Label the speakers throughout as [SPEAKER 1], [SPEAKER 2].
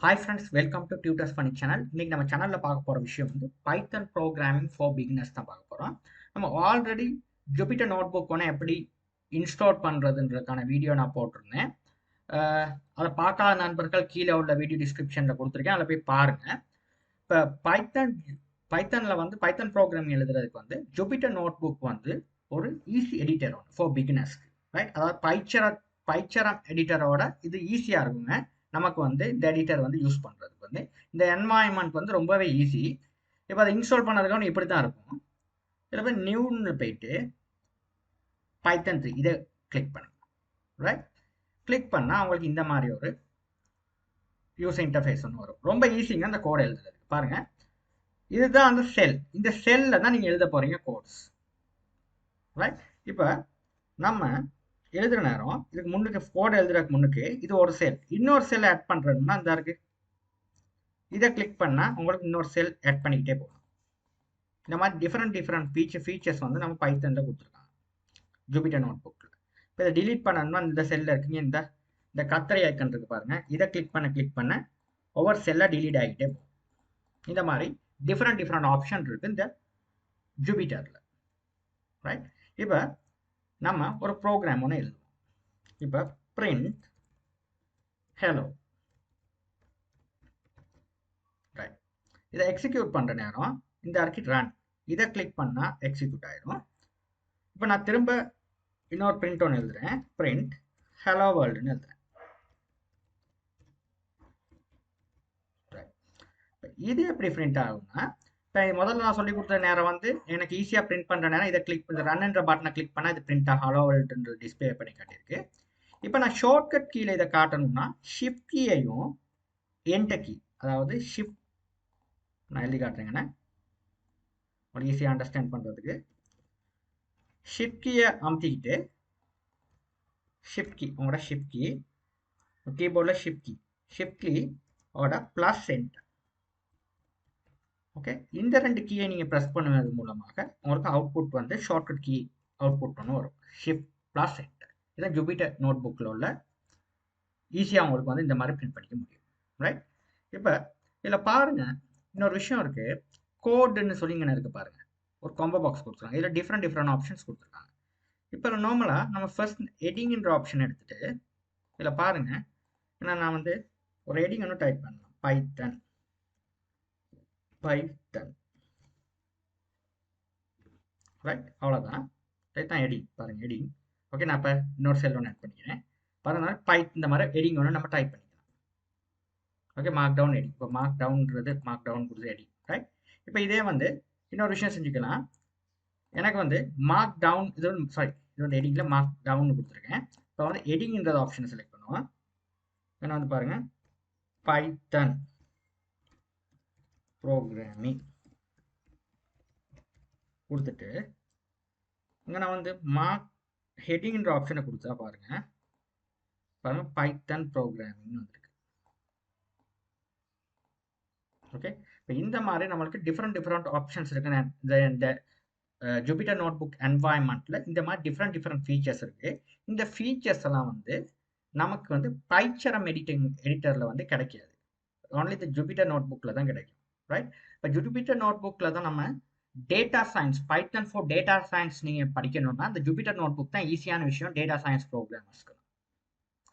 [SPEAKER 1] Hi friends, welcome to Tutors Funny channel. இன்னைக்கு நம்ம சேனல்ல பார்க்க போற விஷயம் வந்து Python programming for beginners தான் பார்க்க போறோம். நம்ம ஆல்ரெடி Jupyter notebook ஒன்று எப்படி இன்ஸ்டால் பண்றதுன்றதுக்கான வீடியோ நான் போட்டிருந்தேன். அதை பார்க்காத நண்பர்கள் கீழே உள்ள வீடியோ டிஸ்கிரிப்ஷன்ல கொடுத்துருக்கேன், அதில் போய் பாருங்க. இப்போ பைத்தனில் வந்து பைத்தன் ப்ரோக்ராமிங் எழுதுறதுக்கு வந்து Jupyter notebook வந்து ஒரு ஈஸி எடிட்டர் ஒன்று ஃபார் பிகினர்ஸ்க்கு, ரைட்? அதாவது பைச்சரம் எடிட்டரோட இது ஈஸியாக இருக்குங்க. நமக்கு வந்து இந்த எடிட்டர் வந்து யூஸ் பண்ணுறதுக்கு வந்து இந்த என்வாயன்மெண்ட் வந்து ரொம்பவே ஈஸி. இப்போ அதை இன்ஸ்டால் பண்ணதுக்கு இப்படி தான் இருக்கும். இதில் போய் நியூன்னு போயிட்டு பைத்தன் 3 இதை கிளிக் பண்ணுங்க, ரைட்? கிளிக் பண்ணால் அவங்களுக்கு இந்த மாதிரி ஒரு யூசர் இன்டர்ஃபேஸ் ஒன்று வரும். ரொம்ப ஈஸிங்க அந்த கோடை எழுதுறதுக்கு. பாருங்க, இதுதான் அந்த செல். இந்த செல்லில் தான் நீங்கள் எழுத போகிறீங்க கோட்ஸ், ரைட்? இப்போ நம்ம எழுதுற நேரம் இதுக்கு முன்னுக்கு கோட் எழுதுறதுக்கு முன்னுக்கு இது ஒரு செல், இன்னொரு செல் ஆட் பண்றதுன்னா இந்த இருக்கு, இதை கிளிக் பண்ணா உங்களுக்கு இன்னொரு செல் ஆட் பண்ணிக்கிட்டே போகும். இந்த மாதிரி டிஃப்ரெண்ட் ஃபீச்சர்ஸ் வந்து நம்ம பைத்தன்ல கொடுத்துருக்காங்க Jupyter நோட்புக்கில். இப்போ இதை டிலீட் பண்ணணும்னா இந்த செல்லில் இருக்குங்க, இந்த கத்தரி ஐக்கன் இருக்கு பாருங்க, இதை கிளிக் பண்ண ஒவ்வொரு செல்லாக டிலீட் ஆகிட்டே போகும். இந்த மாதிரி டிஃப்ரெண்ட் ஆப்ஷன் இருக்கு இந்த Jupyterல, ரைட்? இப்போ நம்ம ஒரு ப்ரோக்ராம் ஒன்று எழுதுவோம். இப்போ print hello, ரைட்? இதை எக்ஸிக்யூட் பண்ணுற நேரம் இந்த இருக்கு ரன், இதை கிளிக் பண்ணால் எக்ஸிக்யூட் ஆயிடும். இப்போ நான் திரும்ப இன்னொரு பிரிண்ட் ஒன்று எழுதுறேன், print hello worldன்னு எழுதுறேன், ரைட்? இது எப்படி பிரிண்ட் ஆகும்னா, இப்போ முதல்ல நான் சொல்லி கொடுத்த நேரம் வந்து எனக்கு ஈஸியாக பிரிண்ட் பண்ணுற நேரம் இதை கிளிக் பண்ணி ரன்ன்ற பட்டனை கிளிக் பண்ணால் இது பிரிண்ட் ஆகும், ஹலோ வேர்ல்டுன்ற டிஸ்பிளே பண்ணி காட்டியிருக்கு. இப்போ நான் ஷார்ட்கட் கீழே இதை காட்டணும்னா ஷிஃப்ட் கீயையும் என்டர் கீ, அதாவது ஷிஃப்ட் நான் எழுதி காட்டுறேங்கண்ணே ஒரு ஈஸியாக அண்டர்ஸ்டாண்ட் பண்ணுறதுக்கு. ஷிஃப்ட் கீயை அமுத்திக்கிட்டு ஷிஃப்ட் கீ, உங்களோட ஷிஃப்ட் கீ கீபோர்டில் ஷிஃப்ட் கீ ஓட ப்ளஸ் என்டர். ஓகே, இந்த ரெண்டு கீயை நீங்கள் ப்ரெஸ் பண்ணுவது மூலமாக உங்களுக்கு அவுட்புட் வந்து ஷார்ட்கட் கீ அவுட்புட் ஒன்று வரும், ஷிஃப்ட் ப்ளஸ் என்டர். இதான் Jupyter நோட்புக்கில் உள்ள ஈஸியாக உங்களுக்கு வந்து இந்த மாதிரி பிரிண்ட் பண்ணிக்க முடியும், ரைட்? இப்போ இதில் பாருங்க, இன்னொரு விஷயம் இருக்கு, கோடுன்னு சொல்லிங்கன்னு இருக்கு பாருங்க, ஒரு காம்போ பாக்ஸ் கொடுத்துருக்காங்க. இதில் டிஃப்ரெண்ட் ஆப்ஷன்ஸ் கொடுத்துருக்காங்க. இப்போ நார்மலாக நம்ம ஃபர்ஸ்ட் எடிங்கிற ஆப்ஷன் எடுத்துட்டு இதில் பாருங்க, ஏன்னா நான் வந்து ஒரு எடிங் ஒன்று டைப் பண்ணலாம், பைத்தன், ரைட்? அவ்வளோதான், ரைட் தான் எடிங். பாருங்க எடிங். ஓகே, நான் இப்போ இன்னொரு செல் ஒன்று ஆட் பண்ணிக்கிறேன். பாருங்க, இந்த மாதிரி எடிங் ஒன்று நம்ம டைப் பண்ணிக்கலாம். Okay, markdown editing. இப்போ மார்க் டவுன் கொடுத்து எடிங், ரைட்? இப்போ இதே வந்து இன்னொரு விஷயம் செஞ்சுக்கலாம். எனக்கு வந்து மார்க் டவுன் இது வந்து எடிங்கில் மார்க் டவுன் கொடுத்துருக்கேன். இப்போ வந்து எடிங்கிறது ஆப்ஷனை செலக்ட் பண்ணுவோம். ஏன்னா வந்து பாருங்க, பைத்தன் ப்ரோக்ராமிங் கொடுத்துட்டு இங்கே நான் வந்து மார்க் ஹெட்டிங்ன்ற ஆப்ஷனை கொடுத்தா பாருங்க பைத்தன் ப்ரோக்ராமிங்னு வந்துருக்கு. ஓகே, இப்போ இந்த மாதிரி நம்மளுக்கு டிஃப்ரெண்ட் ஆப்ஷன்ஸ் இருக்கு. இந்த Jupyter நோட்புக் என்வாயன்மெண்ட்ல இந்த மாதிரி டிஃப்ரெண்ட் ஃபீச்சர்ஸ் இருக்கு. இந்த ஃபீச்சர்ஸ் எல்லாம் வந்து நமக்கு வந்து பைச்சரம் எடிட்டர்ல வந்து கிடைக்காது, ஒன்லி இந்த Jupyter நோட்புக்ல தான் கிடைக்கும், ரைட்? இப்போ Jupyter நோட்புக்ல தான் நம்ம data science, Python for data science நீங்க படிக்கணும்னா இந்த Jupyter நோட்புக் தான் ஈஸியான விஷயம் டேட்டா சயின்ஸ் ப்ரோக்ராமர்ஸ்க்கு.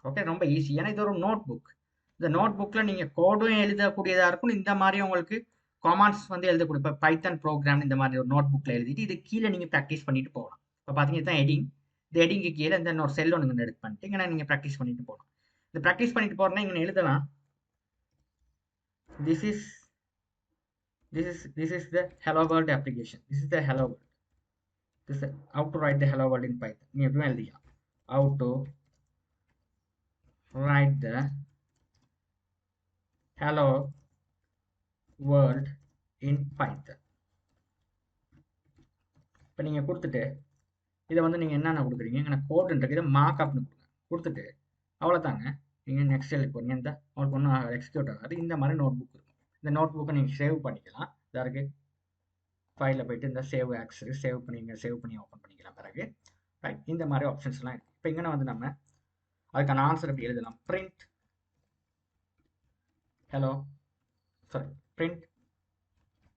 [SPEAKER 1] ஓகே, ரொம்ப ஈஸி. ஏன்னா இது ஒரு நோட் புக். இந்த நோட் புக்கில் நீங்கள் கோடும் எழுதக்கூடியதாக இருக்கும், இந்த மாதிரி உங்களுக்கு காமாண்ட்ஸ் வந்து எழுதக்கூடிய. இப்போ பைத்தன் ப்ரோக்ராம் இந்த மாதிரி ஒரு நோட் புக்கில் எழுதிட்டு இது கீழே நீங்கள் ப்ராக்டிஸ் பண்ணிட்டு போகலாம். இப்போ பார்த்தீங்கன்னா தான் எடிங், இந்த எடிங்கு கீழே இந்த ஒரு செல் ஒன்று எடுத்து பண்ணிட்டு இங்கே நீங்கள் ப்ராக்டிஸ் பண்ணிட்டு போகலாம். இந்த ப்ராக்டிஸ் பண்ணிட்டு போகிறேன்னா இங்கே எழுதலாம், this is the hello world application, this is the hello world, this is how to write the hello world in Python. நீங்கள் எப்படியும் எழுதிக்கலாம், how to write the hello world in Python. இப்போ நீங்கள் கொடுத்துட்டு இதை வந்து நீங்கள் என்னென்ன கொடுக்குறீங்க, இங்கே கோடுன்றது இதை மார்க் அப்னு கொடுத்துட்டு அவ்வளோதாங்க. நீங்கள் நெக்ஸ்ட் எழுதி போகிறீங்க, இந்த உங்களுக்கு ஒன்றும் எக்ஸிக்யூட் ஆகாது. இந்த மாதிரி நோட் புக் இருக்கும். இந்த நோட் புக்கை நீங்கள் சேவ் பண்ணிக்கலாம். இதற்கு ஃபைலில் போயிட்டு இந்த சேவ் ஆக்ஸஸ் சேவ் பண்ணி ஓப்பன் பண்ணிக்கலாம். பிறகு ரைட், இந்த மாதிரி ஆப்ஷன்ஸ்லாம் இருக்குது. இப்போ இங்கே வந்து நம்ம அதுக்கான ஆன்சர் எப்படி எழுதலாம், print hello, sorry, print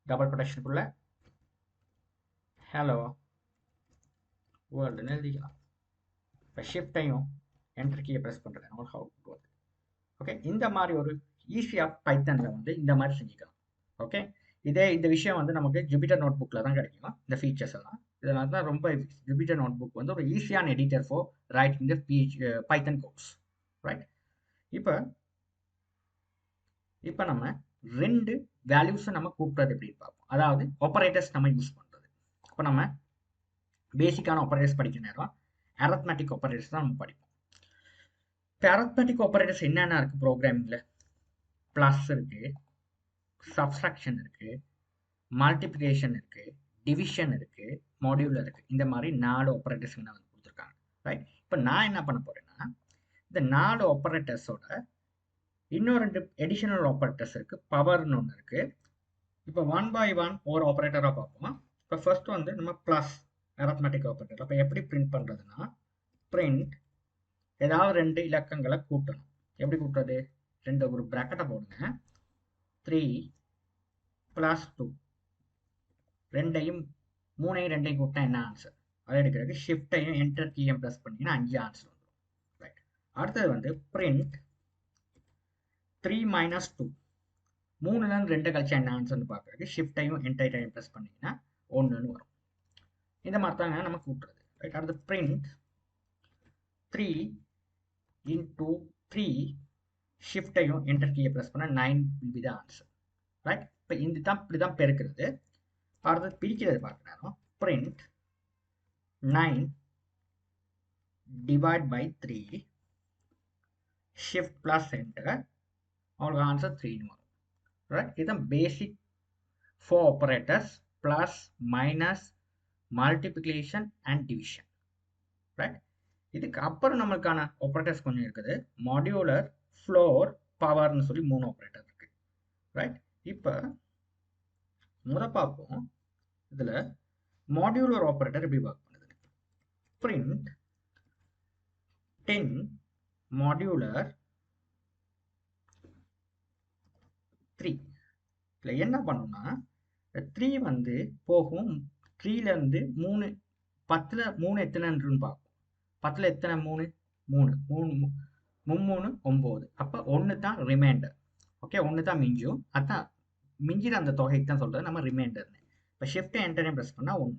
[SPEAKER 1] double quotation குள்ள hello world னு எழுதிக்கலாம். இப்போ ஷிஃப்டையும் என்டர் கீயை ப்ரெஸ் பண்ணுறேன். how it works. ஓகே, இந்த மாதிரி ஒரு ஈஸியாக பைத்தனில் வந்து இந்த மாதிரி செஞ்சுக்கலாம். ஓகே, இந்த விஷயம் வந்து நமக்கு ஜூபிட்டர் நோட் புக்கில் தான் கிடைக்கும், இந்த ஃபீச்சர்ஸ் எல்லாம். இதனால தான் ரொம்ப ஜூபிட்டர் நோட் புக் வந்து ஒரு ஈஸியான editor for writing the Python codes, right? இப்போ நம்ம ரெண்டு வேல்யூஸை நம்ம கூப்பிட்றது எப்படின்னு பார்ப்போம். அதாவது ஆப்பரேட்டர்ஸ் நம்ம யூஸ் பண்ணுறது. இப்போ நம்ம பேசிக்கான ஆப்பரேட்டர்ஸ் படிக்கிற நேரம் அரித்மெட்டிக் ஆப்பரேட்டர்ஸ் தான் நம்ம படிப்போம். இப்போ அரித்மெட்டிக் ஆப்பரேட்டர்ஸ் என்னென்ன இருக்குது ப்ரோக்ராமிங்கில்? ப்ளஸ் இருக்குது, சப்ஸ்ட்ராக்ஷன் இருக்குது, மல்டிப்ளிகேஷன் இருக்குது, டிவிஷன் இருக்குது, மாடியூலர் இருக்குது. இந்த மாதிரி 4 ஆப்பரேட்டர்ஸ் வந்து கொடுத்துருக்காங்க, ரைட்? இப்போ நான் என்ன பண்ண போகிறேன்னா, இந்த 4 ஆப்பரேட்டர்ஸோட இன்னும் 2 எடிஷனல் ஆப்பரேட்டர்ஸ் இருக்குது. பவர்னு ஒன்று இருக்குது. இப்போ 1 by 1 ஒரு ஆப்பரேட்டராக பார்ப்போம். இப்போ ஃபர்ஸ்ட் வந்து நம்ம ப்ளஸ் அரித்மெட்டிக் ஆப்பரேட்டர். அப்போ எப்படி பிரிண்ட் பண்ணுறதுன்னா, பிரிண்ட் ஏதாவது 2 இலக்கங்களை கூட்டணும். எப்படி கூட்டுறது? ஒரு ப்ராக்கெட்டை போடுங்க. 3 + 2 2ஐயும் 3ஐயும் கூட்டினா என்ன ஆன்சர்? அதை எடுக்கிறதுக்கு ஷிஃப்டையும் என்டர் கீயும் ப்ரெஸ் பண்ணிங்கன்னா 5 ஆன்சர் வந்துடும், ரைட்? அடுத்தது வந்து பிரிண்ட் 3 - 2 3லேருந்து 2 கழிச்சா என்ன ஆன்சர்னு பார்க்குறதுக்கு ஷிஃப்டையும் என்டரையும் ப்ரெஸ் பண்ணிங்கன்னா 1ன்னு வரும். இந்த மாதிரி தாங்க நம்ம கூட்டுறது, ரைட்? அடுத்து பிரிண்ட் 3 × 3 ஷிஃப்டையும் என்டர் கீயை ப்ரெஸ் பண்ணால் 9 will be the answer, right? இப்போ இப்படி தான் பெருக்கிறது. அடுத்தது பிரிக்கிறது பார்க்குறோம். பிரிண்ட் 9 / 3 ஷிஃப்ட் ப்ளஸ் என்டர், அவங்களுக்கு ஆன்சர் 3ன்னு வரும், ரைட்? இதுதான் பேசிக் 4 operators, plus, minus, multiplication and division, right? இதுக்கு அப்புறம் நம்மளுக்கான ஆப்பரேட்டர்ஸ் கொஞ்சம் இருக்குது. மாடியூலர், ஃப்ளோர், பவர்னு சொல்லி 3 ஆப்பரேட்டர் இருக்கு, ரைட்? இப்போ பார்ப்போம். இதில் மாடியூலர் ஆப்பரேட்டர் எப்படி ஒர்க் பண்ணுது? Print 10 modular 3. இதில் என்ன பண்ணணும்னா, 3 வந்து போகும். 3லேருந்து 3, 10ல் 3 எத்தனைன்னு பார்ப்போம். 10ல் எத்தனை? 3 3 3 9. அப்போ 1 தான் ரிமைண்டர். ஓகே, 1 தான் மிஞ்சும். அதான் மிஞ்சிற அந்த தொகைக்கு தான் சொல்கிறது நம்ம ரிமைண்டர்னு. இப்போ ஷிஃப்ட் என்டரையும் ப்ரெஸ் பண்ணால் 1.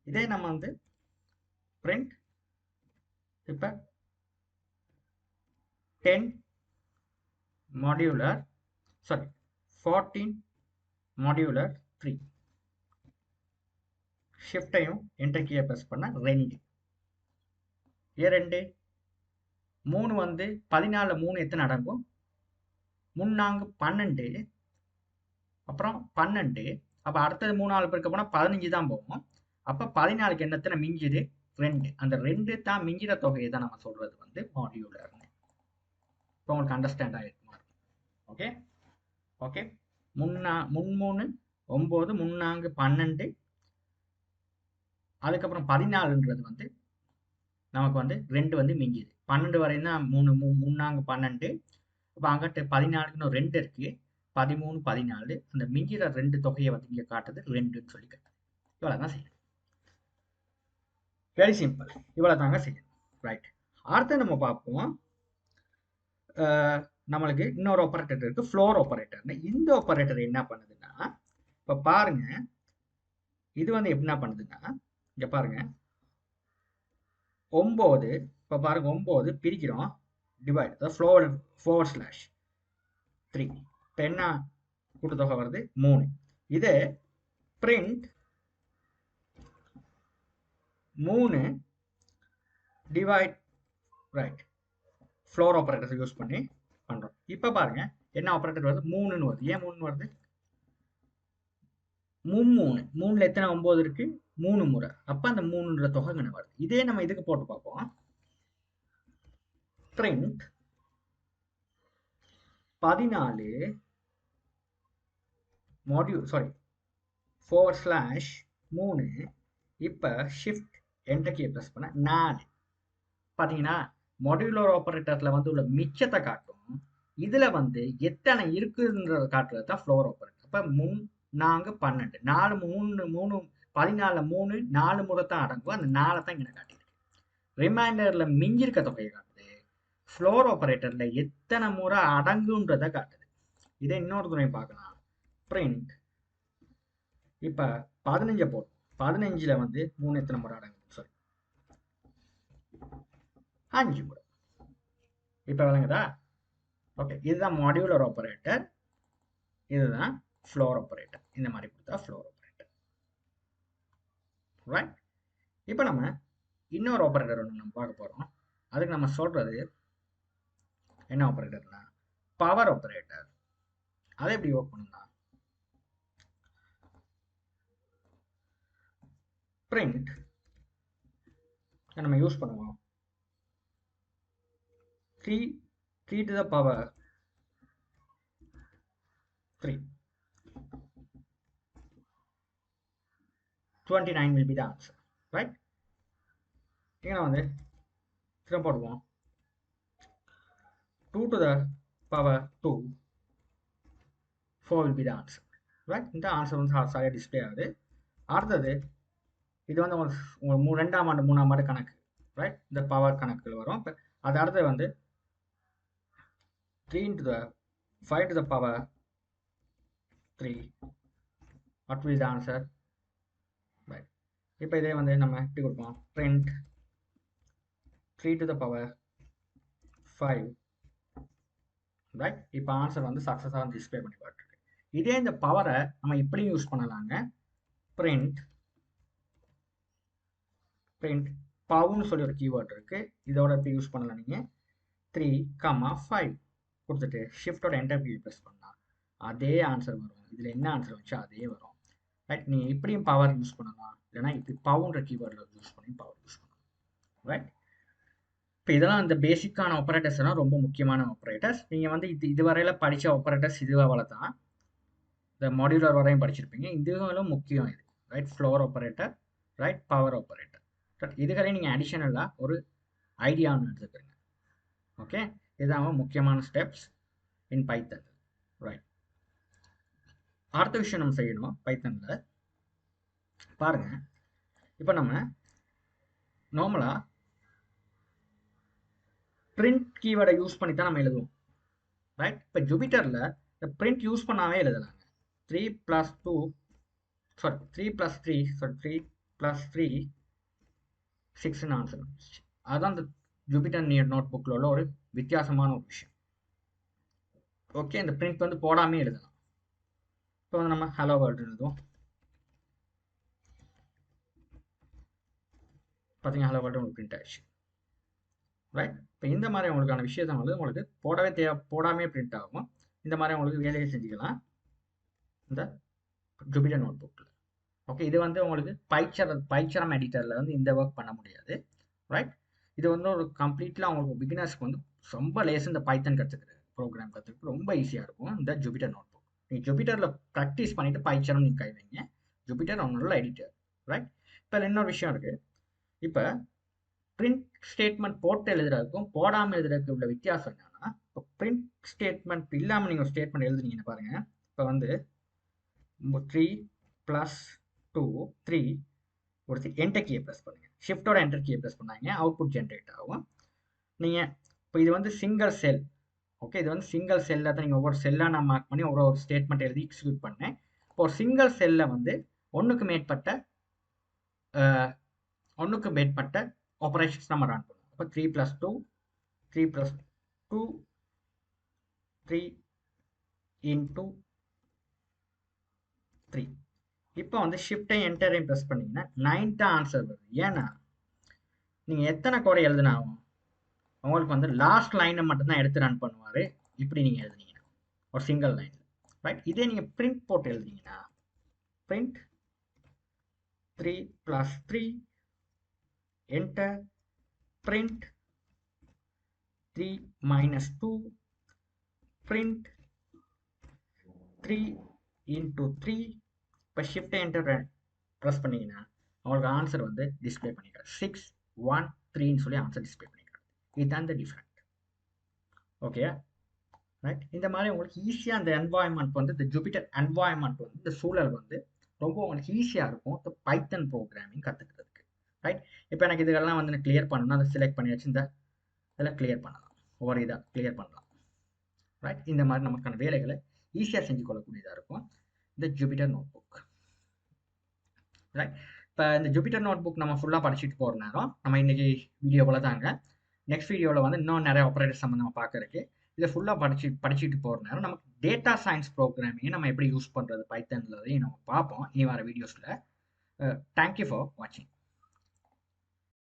[SPEAKER 1] இதே நம்ம வந்து பிரிண்ட் இப்போ 10 மாடியூலர் 14 மாடியூலர் 3 ஷிஃப்டையும் என்டர் கீயை ப்ரெஸ் பண்ணால் 2. 2 3 வந்து 14ல் 3 எத்தனை அடங்கும்? 3 × 12, அப்புறம் 12. அப்போ அடுத்தது 3 பெருக்க போனால் 15 தான் போகும். அப்போ 14க்கு எத்தனை மிஞ்சுது? 2. அந்த 2 தான் மிஞ்சிற தொகையை தான் நம்ம சொல்றது வந்து மாடியூலர்னு. இப்போ உங்களுக்கு அண்டர்ஸ்டாண்ட் ஆகிருக்குமா? ஓகே ஓகே 3 9 3 12, அதுக்கப்புறம் 14ன்றது வந்து நமக்கு வந்து 2 வந்து மிஞ்சுது. 12 வரையும் தான் 3 12. இப்போ அங்கிட்ட 14க்கு 2 இருக்கு. 13 14. அந்த மிஞ்சிற 2 தொகையை வந்து இங்கே காட்டுது 2ன்னு சொல்லி காட்டுது. இவ்வளோ தான் செய்யணும். Very simple. இவ்வளோ தாங்க செய்யணும், ரைட்? அடுத்து நம்ம பார்ப்போம். நம்மளுக்கு இன்னொரு ஆப்பரேட்டர் இருக்கு, ஃப்ளோர் ஆப்பரேட்டர்னு. இந்த ஆப்பரேட்டர் என்ன பண்ணுதுன்னா, இப்போ பாருங்க, இது வந்து என்ன பண்ணுதுன்னா, இங்கே பாருங்க 9. இப்போ பாருங்க 9 பிரிக்கிறோம், டிவைட், //3. இப்போ என்ன கூட்டுத்தொகை வருது? 3. இதே print 3 divide, right, floor operator use பண்ணி பண்றோம். இப்போ பாருங்க என்ன ஆப்பரேட்டர் வருது? 3ன்னு வருது. ஏன் 3ன்னு வருது? 3 3ல் எத்தனை 9 இருக்கு? 3 முறை. அப்போ அந்த 3ன்ற தொகை என்ன வருது? இதே நம்ம இதுக்கு போட்டு பார்ப்போம். Print 14 module /3. இப்போ ஷிஃப்ட் என்டர் கீயை ப்ரெஸ் பண்ண 4. பார்த்தீங்கன்னா மாடியூலர் ஆப்பரேட்டரில் வந்து உள்ள மிச்சத்தை காட்டும். இதில் வந்து எத்தனை இருக்குன்றத காட்டுறது தான் ஃப்ளோர் ஆப்பரேட்டர். இப்போ 4 12 4 3 3 14 3 4 முறை தான் அடங்கும். அந்த 4 தான் இங்கே காட்டியிருக்கு. ரிமைண்டரில் மிஞ்சிருக்க தொகையை காட்டுது. ஃப்ளோர் ஆப்பரேட்டரில் எத்தனை முறை அடங்குன்றதை காட்டுது. இதை இன்னொரு துணை பார்க்கலாம். பிரிண்ட் இப்போ 15 போடும். 15ல் வந்து 3 எத்தனை முறை அடங்குது? சாரி 5 முறை. இப்போ விளங்குதா? ஓகே, இதுதான் மாடியூலர் ஆப்பரேட்டர், இதுதான் ஃப்ளோர் ஆப்பரேட்டர். இந்த மாதிரி கொடுத்தா ஃப்ளோர் ஆப்பரேட்டர். ரைட். இப்போ நம்ம இன்னொரு ஆப்பரேட்டர் ஒன்று நம்ம பார்க்க போகிறோம். அதுக்கு நம்ம சொல்கிறது என்ன ஆப்பரேட்டர்னா பவர் ஆப்பரேட்டர். அதை எப்படி ஒர்க் பண்ணுன்னா பிரிண்ட் நம்ம யூஸ் பண்ணுவோம் 3 to the power 3. 29 will be the answer. Right? இங்கே வந்து திரும்ப போடுவோம் 2 to the power 2 4 will be the answer. Right? இந்த ஆன்சர் வந்து சரியாக டிஸ்பிளே ஆகுது. அடுத்தது இது வந்து உங்களுக்கு 2ஆம் ஆண்டு 3ஆம் ஆண்டு கணக்கு. ரைட்? இந்த பவர் கணக்குகள் வரும். இப்போ அது அடுத்தது வந்து 3 into the 5 to the power 3. What will be the answer? Right. இப்போ இதே வந்து நம்ம எப்படி கொடுப்போம்? print 3 to the power 5. Right. இப்போ ஆன்சர் வந்து சக்ஸஸாக வந்து டிஸ்பிளே பண்ணி காட்டுருக்கு. இதே இந்த பவரை நம்ம இப்படியும் யூஸ் பண்ணலாங்க. print பவுன்னு சொல்லி ஒரு கீவேர்ட் இருக்குது. இதோட எப்படி யூஸ் பண்ணலாம் நீங்கள் 3, 5 கொடுத்துட்டு ஷிஃப்டோட என்டர் கீ ப்ரெஸ் பண்ணால் அதே ஆன்சர் வரும். இதில் என்ன ஆன்சர் வச்சோ அதே வரும். ரைட். நீங்கள் இப்படியும் பவர் யூஸ் பண்ணலாம், இல்லைனா இப்படி பவுன்ற கீவேர்டில் யூஸ் பண்ணி பவர் யூஸ் பண்ணலாம். ரைட். இப்போ இதெல்லாம் இந்த பேசிக்கான ஆப்பரேட்டர்ஸ் எல்லாம் ரொம்ப முக்கியமான ஆப்பரேட்டர்ஸ். நீங்கள் வந்து இதுவரையில் படித்த ஆப்பரேட்டர்ஸ் இதுவாக தான் இந்த மாடியூலர் வரையும் படிச்சிருப்பீங்க. இதுகளும் முக்கியம் இது. Right. Floor operator, right, power operator. Right. இதுகளே நீங்கள் அடிஷனலாக ஒரு ஐடியான்னு எடுத்துக்கிறீங்க. ஓகே, இதுதான் முக்கியமான ஸ்டெப்ஸ் இன் பைத்தன். ரைட். அடுத்த விஷயம் நம்ம செய்யணும் பைத்தனில் பாருங்க. இப்போ நம்ம நார்மலாக பிரிண்ட் கீவேர்டை யூஸ் பண்ணி தான் நம்ம எழுதுவோம். ரைட். இப்போ ஜூபிட்டரில் இந்த பிரிண்ட் யூஸ் பண்ணாவே எழுதலாங்க. 3 + 2 சாரி 3 + 3 சாரி 3 + 3 6ன்னு ஆன்சர் வந்துச்சு. அதுதான் இந்த ஜூபிட்டர் நோட் புக்கில் உள்ள ஒரு வித்தியாசமான ஒரு விஷயம். ஓகே, இந்த பிரிண்ட் வந்து போடாமே எழுதலாம். இப்போ வந்து நம்ம ஹலோ வேர்ல்டு எழுதுவோம். பார்த்தீங்கன்னா ஹலோ வேர்ல்டு உங்களுக்கு பிரிண்ட் ஆயிடுச்சு. ரைட். இப்போ இந்த மாதிரி உங்களுக்கான விஷயத்தை வந்து உங்களுக்கு போடாமே பிரிண்ட் ஆகும். இந்த மாதிரி உங்களுக்கு வேலையை செஞ்சுக்கலாம் இந்த ஜூபிட்டர் நோட் புக்கில். ஓகே, இது வந்து உங்களுக்கு பைச்சரம் எடிட்டரில் வந்து இந்த ஒர்க் பண்ண முடியாது. ரைட். இது வந்து ஒரு கம்ப்ளீட்லாம் உங்களுக்கு பிகினர்ஸ்க்கு வந்து ரொம்ப லேஸ் இந்த பைத்தன் கற்றுக்கிறது ப்ரோக்ராம் கற்றுக்கிறது ரொம்ப ஈஸியாக இருக்கும் இந்த ஜூபிட்டர் நோட் புக். நீங்கள் ஜூபிட்டரில் ப்ராக்டிஸ் பண்ணிவிட்டு பைச்சரம் நீங்கள் கை வைங்க. ஜூபிட்டர் ஒன்றும் எடிட்டர். ரைட். இப்போ இன்னொரு விஷயம் இருக்குது. இப்போ பிரிண்ட் ஸ்டேட்மெண்ட் போட்டு எழுதுறதுக்கும் போடாமல் எழுதுறதுக்கு உள்ள வித்தியாசம் என்னன்னா, இப்போ பிரிண்ட் ஸ்டேட்மெண்ட் இல்லாமல் நீங்கள் ஒரு ஸ்டேட்மெண்ட் எழுதுனீங்கன்னு பாருங்கள். இப்போ வந்து 3 + 2 3 கொடுத்து என்டர் கீயை ப்ரெஸ் பண்ணுங்கள். ஷிஃப்டோட என்டர் கீயை ப்ரெஸ் பண்ணாங்க, அவுட்புட் ஜென்ரேட் ஆகும். நீங்கள் இப்போ இது வந்து சிங்கிள் செல். ஓகே, இது வந்து சிங்கிள் செல்லில் தான் நீங்கள் ஒவ்வொரு செல்லாக நான் மார்க் பண்ணி ஒரு ஸ்டேட்மெண்ட் எழுதி எக்ஸிக்யூட் பண்ணேன். இப்போ ஒரு சிங்கிள் செல்லில் வந்து ஒன்றுக்கு மேற்பட்ட ஆப்பரேஷன்ஸ் நம்ம ரன் பண்ணுவோம். இப்போ 3 + 2 3 + 2 3 × 3. இப்போ வந்து ஷிஃப்டையும் என்டரையும் ப்ரெஸ் பண்ணிங்கன்னா 9 தான் ஆன்சர் வருது. ஏன்னா நீங்கள் எத்தனை குறை எழுதுனாலும் உங்களுக்கு வந்து லாஸ்ட் லைனை மட்டும்தான் எடுத்து ரன் பண்ணுவார். இப்படி நீங்கள் எழுதுனீங்கன்னா ஒரு சிங்கிள் லைனில். ரைட். இதே நீங்கள் பிரிண்ட் போட்டு எழுதிங்கன்னா பிரிண்ட் 3 + 3 என்டர் print 3 - 2 print 3 × 3. இப்போ ஷிஃப்ட் என்டர் ப்ரெஸ் பண்ணிங்கன்னா உங்களுக்கு ஆன்சர் வந்து டிஸ்பிளே பண்ணிக்காது. 6 1 3ன்னு சொல்லி ஆன்சர் டிஸ்பிளே பண்ணிக்காது. இதுதான் இந்த டிஃப்ரெண்ட். Okay, right. இந்த மாதிரி உங்களுக்கு ஈஸியாக அந்த என்வாயன்மெண்ட் வந்து இந்த ஜூபிட்டர் என்வாயன்மெண்ட் வந்து இந்த சூழல் வந்து ரொம்ப உங்களுக்கு ஈஸியாக இருக்கும் இந்த பைத்தன் ப்ரோக்ராமிங் கற்றுக்கிறதுக்கு. ரைட். இப்போ எனக்கு இதெல்லாம் வந்து நான் கிளியர் பண்ணணும், அதை செலக்ட் பண்ணியாச்சு. இந்த இதெல்லாம் கிளியர் பண்ணலாம், ஒவ்வொரு இதாக கிளியர் பண்ணலாம். ரைட். இந்த மாதிரி நமக்கான வேலைகளை ஈஸியாக செஞ்சு கொள்ளக்கூடியதாக இருக்கும் இந்த ஜூபிட்டர் நோட் புக். ரைட். இப்போ இந்த ஜூபிட்டர் நோட் புக் நம்ம ஃபுல்லாக படிச்சுட்டு போகிற நேரம் நம்ம இன்னைக்கு வீடியோவில் தாங்க. நெக்ஸ்ட் வீடியோவில் வந்து இன்னும் நிறைய ஆப்ரேட்டர் சம்மந்தமாக பார்க்கறதுக்கு இதை ஃபுல்லாக படிச்சுட்டு போகிற நேரம் நமக்கு டேட்டா சயின்ஸ் ப்ரோக்ராமிங்கை நம்ம எப்படி யூஸ் பண்ணுறது பைத்தன்லதையும் நம்ம பார்ப்போம் இனி வர வீடியோஸில். தேங்க்யூ ஃபார் வாட்சிங்.